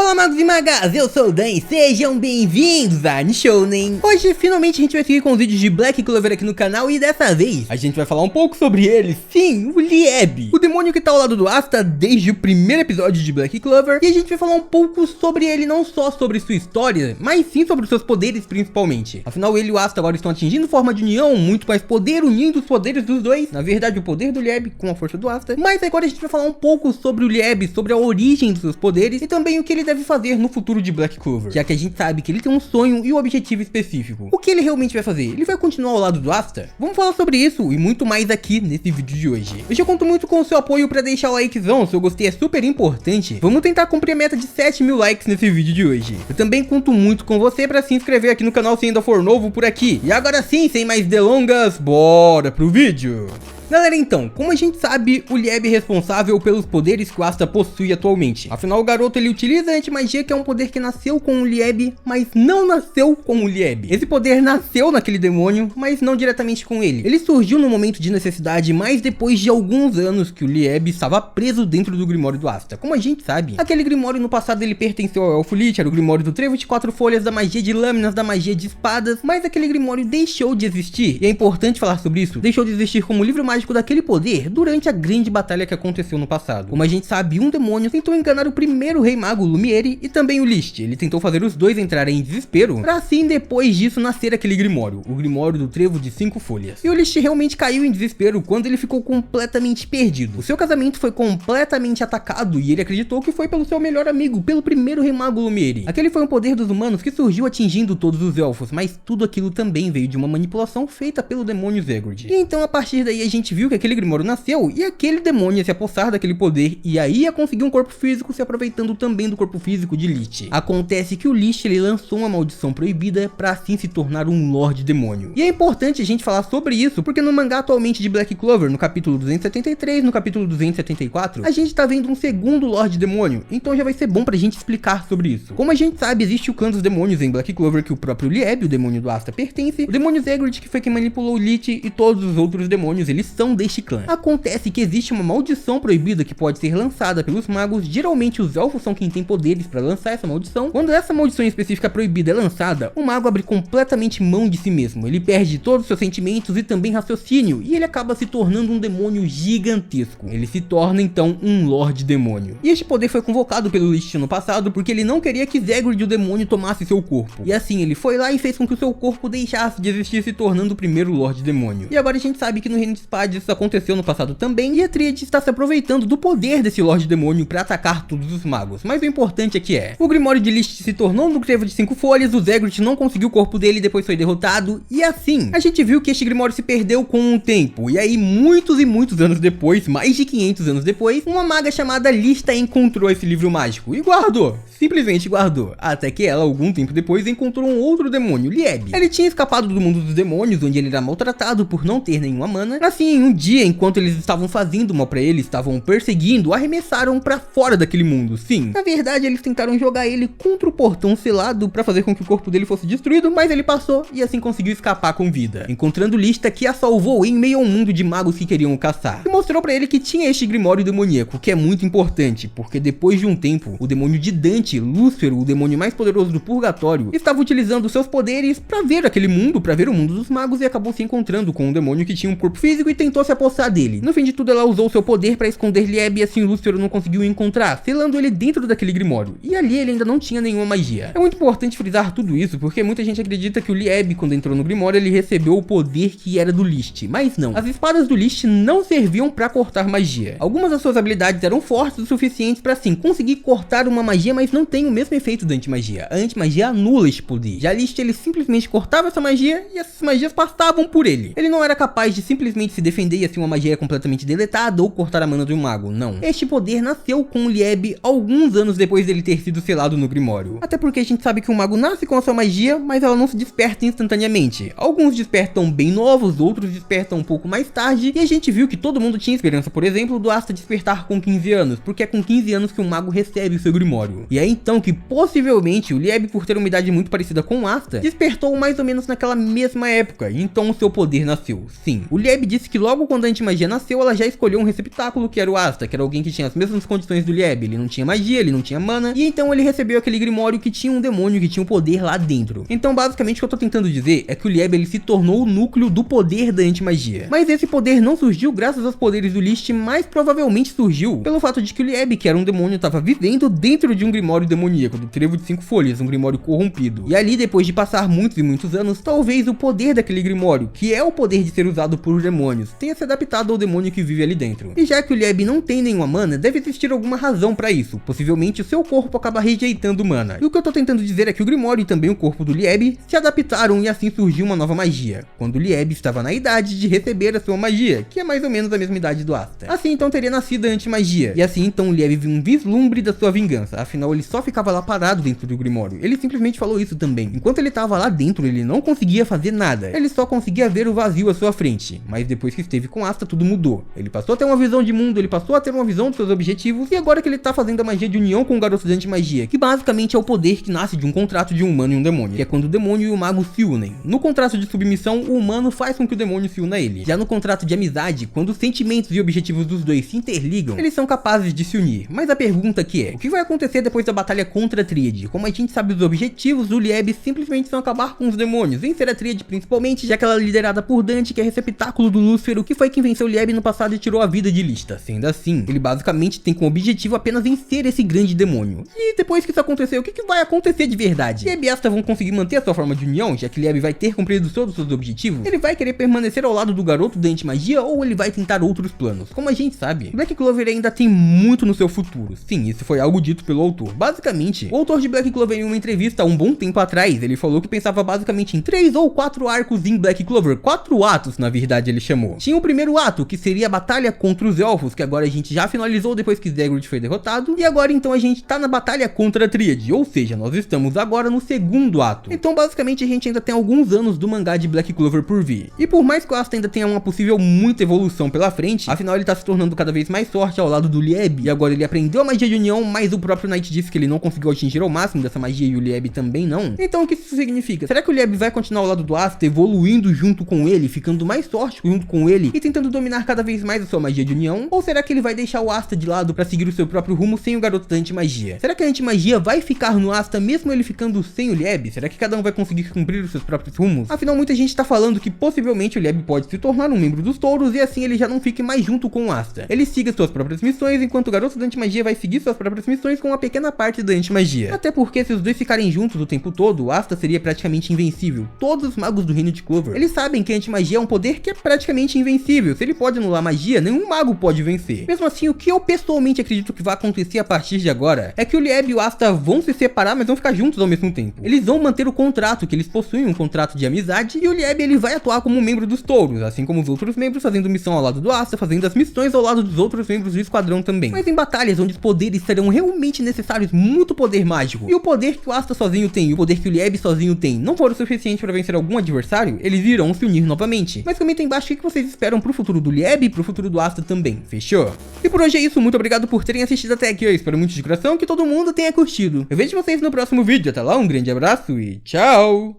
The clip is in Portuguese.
Olá magos e magas, eu sou o Dan e sejam bem-vindos a Nishounen. Hoje finalmente a gente vai seguir com os vídeos de Black Clover aqui no canal e dessa vez a gente vai falar um pouco sobre ele, sim, o Lieb, o demônio que tá ao lado do Asta desde o primeiro episódio de Black Clover. E a gente vai falar um pouco sobre ele, não só sobre sua história, mas sim sobre os seus poderes principalmente. Afinal ele e o Asta agora estão atingindo forma de união, muito mais poder, unindo os poderes dos dois. Na verdade o poder do Lieb com a força do Asta. Mas agora a gente vai falar um pouco sobre o Lieb, sobre a origem dos seus poderes e também o que ele deve fazer no futuro de Black Clover, já que a gente sabe que ele tem um sonho e um objetivo específico. O que ele realmente vai fazer? Ele vai continuar ao lado do Asta? Vamos falar sobre isso e muito mais aqui nesse vídeo de hoje. Eu já conto muito com o seu apoio para deixar o likezão, seu gostei é super importante. Vamos tentar cumprir a meta de 7.000 likes nesse vídeo de hoje. Eu também conto muito com você para se inscrever aqui no canal se ainda for novo por aqui. E agora sim, sem mais delongas, bora pro vídeo! Galera, então, como a gente sabe, o Lieb é responsável pelos poderes que o Asta possui atualmente. Afinal, o garoto ele utiliza a antimagia, que é um poder que nasceu com o Lieb, mas não nasceu com o Lieb. Esse poder nasceu naquele demônio, mas não diretamente com ele. Ele surgiu no momento de necessidade, mas depois de alguns anos que o Lieb estava preso dentro do Grimório do Asta. Como a gente sabe, aquele Grimório no passado ele pertenceu ao Elfo Lich, era o Grimório do Trevo de 4 folhas, da magia de lâminas, da magia de espadas, mas aquele Grimório deixou de existir. E é importante falar sobre isso, deixou de existir como livro mágico daquele poder durante a grande batalha que aconteceu no passado. Como a gente sabe, um demônio tentou enganar o primeiro rei mago Lumiere e também o Lich. Ele tentou fazer os dois entrarem em desespero, pra assim depois disso nascer aquele Grimório, o Grimório do Trevo de 5 folhas. E o Lich realmente caiu em desespero quando ele ficou completamente perdido. O seu casamento foi completamente atacado e ele acreditou que foi pelo seu melhor amigo, pelo primeiro rei mago Lumiere. Aquele foi um poder dos humanos que surgiu atingindo todos os elfos, mas tudo aquilo também veio de uma manipulação feita pelo demônio Zegord. E então a partir daí a gente viu que aquele Grimório nasceu e aquele demônio ia se apossar daquele poder e aí ia conseguir um corpo físico se aproveitando também do corpo físico de Lich. Acontece que o Lich ele lançou uma maldição proibida para assim se tornar um Lorde Demônio. E é importante a gente falar sobre isso porque no mangá atualmente de Black Clover, no capítulo 273, no capítulo 274, a gente tá vendo um segundo Lorde Demônio, então já vai ser bom pra gente explicar sobre isso. Como a gente sabe, existe o clã dos demônios em Black Clover que o próprio Lieb, o demônio do Asta, pertence, o demônio Zegord que foi quem manipulou o Lich e todos os outros demônios eles são deste clã. Acontece que existe uma maldição proibida que pode ser lançada pelos magos, geralmente os elfos são quem tem poderes para lançar essa maldição. Quando essa maldição específica proibida é lançada, o mago abre completamente mão de si mesmo, ele perde todos os seus sentimentos e também raciocínio, e ele acaba se tornando um demônio gigantesco. Ele se torna então um Lorde Demônio. E este poder foi convocado pelo Lich no passado porque ele não queria que Zegord o demônio tomasse seu corpo. E assim ele foi lá e fez com que o seu corpo deixasse de existir, se tornando o primeiro Lorde Demônio. E agora a gente sabe que no Reino de Spades isso aconteceu no passado também, e a Tríade está se aproveitando do poder desse Lorde Demônio para atacar todos os magos. Mas o importante aqui é, o Grimório de Lich se tornou um Trevo de 5 folhas, o Zegord não conseguiu o corpo dele e depois foi derrotado, e assim, a gente viu que este Grimório se perdeu com o tempo, e aí muitos e muitos anos depois, mais de 500 anos depois, uma maga chamada Lista encontrou esse livro mágico e guardou. Simplesmente guardou, até que ela, algum tempo depois, encontrou um outro demônio, Lieb. Ele tinha escapado do mundo dos demônios, onde ele era maltratado por não ter nenhuma mana. Assim, em um dia, enquanto eles estavam fazendo mal pra ele, estavam perseguindo, arremessaram pra fora daquele mundo. Sim, na verdade, eles tentaram jogar ele contra o portão selado pra fazer com que o corpo dele fosse destruído, mas ele passou e assim conseguiu escapar com vida, encontrando Lista, que a salvou em meio a um mundo de magos que queriam o caçar. E mostrou pra ele que tinha este Grimório demoníaco, que é muito importante, porque depois de um tempo, o demônio de Dante, Lúcifer, o demônio mais poderoso do purgatório, estava utilizando seus poderes pra ver aquele mundo, pra ver o mundo dos magos, e acabou se encontrando com um demônio que tinha um corpo físico e tentou se apossar dele. No fim de tudo, ela usou seu poder pra esconder Lieb e assim Lúcifer não conseguiu encontrar, selando ele dentro daquele Grimório. E ali ele ainda não tinha nenhuma magia. É muito importante frisar tudo isso, porque muita gente acredita que o Lieb, quando entrou no Grimório, ele recebeu o poder que era do Lich, mas não. As espadas do Lich não serviam pra cortar magia. Algumas das suas habilidades eram fortes o suficientes pra sim conseguir cortar uma magia, mas não tem o mesmo efeito da antimagia. A antimagia anula este poder. Já Lich, ele simplesmente cortava essa magia e essas magias passavam por ele. Ele não era capaz de simplesmente se defender e assim uma magia é completamente deletada ou cortar a mana de um mago, não. Este poder nasceu com o Lieb alguns anos depois dele ter sido selado no Grimório. Até porque a gente sabe que o mago nasce com a sua magia, mas ela não se desperta instantaneamente. Alguns despertam bem novos, outros despertam um pouco mais tarde, e a gente viu que todo mundo tinha esperança, por exemplo, do Asta despertar com 15 anos, porque é com 15 anos que um mago recebe o seu Grimório. E é então que possivelmente o Lieb, por ter uma idade muito parecida com Asta, despertou mais ou menos naquela mesma época, e então o seu poder nasceu. Sim, o Lieb disse que logo quando a antimagia nasceu, ela já escolheu um receptáculo que era o Asta, que era alguém que tinha as mesmas condições do Lieb. Ele não tinha magia, ele não tinha mana, e então ele recebeu aquele grimório que tinha um demônio que tinha um poder lá dentro. Então basicamente o que eu tô tentando dizer é que o Lieb ele se tornou o núcleo do poder da antimagia. Mas esse poder não surgiu graças aos poderes do Lich, mas provavelmente surgiu pelo fato de que o Lieb, que era um demônio, estava vivendo dentro de um grimório demoníaco, do Trevo de 5 Folhas, um grimório corrompido. E ali, depois de passar muitos e muitos anos, talvez o poder daquele grimório, que é o poder de ser usado por demônios, tenha se adaptado ao demônio que vive ali dentro. E já que o Lieb não tem nenhuma mana, deve existir alguma razão para isso. Possivelmente o seu corpo acaba rejeitando mana. E o que eu tô tentando dizer é que o grimório e também o corpo do Lieb se adaptaram e assim surgiu uma nova magia, quando o Lieb estava na idade de receber a sua magia, que é mais ou menos a mesma idade do Asta. Assim então teria nascido a antimagia, e assim então o Lieb viu um vislumbre da sua vingança. Afinal ele só ficava lá parado dentro do grimório. Ele simplesmente falou isso também. Enquanto ele estava lá dentro, ele não conseguia fazer nada. Ele só conseguia ver o vazio à sua frente. Mas depois que esteve com Asta, tudo mudou. Ele passou a ter uma visão de mundo, ele passou a ter uma visão dos seus objetivos, e agora que ele tá fazendo a magia de união com o garoto da antimagia, que basicamente é o poder que nasce de um contrato de um humano e um demônio, que é quando o demônio e o mago se unem. No contrato de submissão, o humano faz com que o demônio se una a ele. Já no contrato de amizade, quando os sentimentos e objetivos dos dois se interligam, eles são capazes de se unir. Mas a pergunta aqui é, o que vai acontecer depois da batalha contra a Tríade? Como a gente sabe, os objetivos do Lieb simplesmente são acabar com os demônios, vencer a Tríade principalmente, já que ela é liderada por Dante, que é receptáculo do Lúcifer, o que foi quem venceu o Lieb no passado e tirou a vida de Lista. Sendo assim, ele basicamente tem como objetivo apenas vencer esse grande demônio. E depois que isso acontecer, o que vai acontecer de verdade? Lieb e Asta vão conseguir manter a sua forma de união, já que Lieb vai ter cumprido todos os seus objetivos? Ele vai querer permanecer ao lado do garoto da antimagia ou ele vai tentar outros planos? Como a gente sabe, Black Clover ainda tem muito no seu futuro. Sim, isso foi algo dito pelo autor. Basicamente, o autor de Black Clover, em uma entrevista há um bom tempo atrás, ele falou que pensava basicamente em 3 ou 4 arcos em Black Clover. 4 atos, na verdade, ele chamou. Tinha o primeiro ato, que seria a batalha contra os elfos, que agora a gente já finalizou depois que Zegrude foi derrotado, e agora então a gente tá na batalha contra a Tríade, ou seja, nós estamos agora no segundo ato. Então basicamente a gente ainda tem alguns anos do mangá de Black Clover por vir. E por mais que o Asta ainda tenha uma possível muita evolução pela frente, afinal ele tá se tornando cada vez mais forte ao lado do Lieb, e agora ele aprendeu a magia de união, mas o próprio Knight disse que ele não conseguiu atingir ao máximo dessa magia e o Lieb também não. Então o que isso significa? Será que o Lieb vai continuar ao lado do Asta, evoluindo junto com ele, ficando mais forte junto com ele e tentando dominar cada vez mais a sua magia de união? Ou será que ele vai deixar o Asta de lado pra seguir o seu próprio rumo sem o garoto da antimagia? Será que a antimagia vai ficar no Asta mesmo ele ficando sem o Lieb? Será que cada um vai conseguir cumprir os seus próprios rumos? Afinal, muita gente tá falando que possivelmente o Lieb pode se tornar um membro dos Touros e assim ele já não fique mais junto com o Asta. Ele siga suas próprias missões, enquanto o garoto da antimagia vai seguir suas próprias missões com uma pequena parte da antimagia. Até porque se os dois ficarem juntos o tempo todo, o Asta seria praticamente invencível. Todos os magos do reino de Clover, eles sabem que a antimagia é um poder que é praticamente invencível. Se ele pode anular magia, nenhum mago pode vencer. Mesmo assim, o que eu pessoalmente acredito que vai acontecer a partir de agora é que o Lieb e o Asta vão se separar, mas vão ficar juntos ao mesmo tempo. Eles vão manter o contrato, que eles possuem um contrato de amizade, e o Lieb ele vai atuar como um membro dos Touros, assim como os outros membros, fazendo missão ao lado do Asta, fazendo as missões ao lado dos outros membros do esquadrão também. Mas em batalhas onde os poderes serão realmente necessários, muito poder mágico, e o poder que o Asta sozinho tem e o poder que o Lieb sozinho tem não for o suficiente para vencer algum adversário, eles irão se unir novamente. Mas comenta aí embaixo o que vocês esperam pro futuro do Lieb e pro futuro do Asta também, fechou? E por hoje é isso, muito obrigado por terem assistido até aqui, eu espero muito de coração que todo mundo tenha curtido. Eu vejo vocês no próximo vídeo, até lá, um grande abraço e tchau!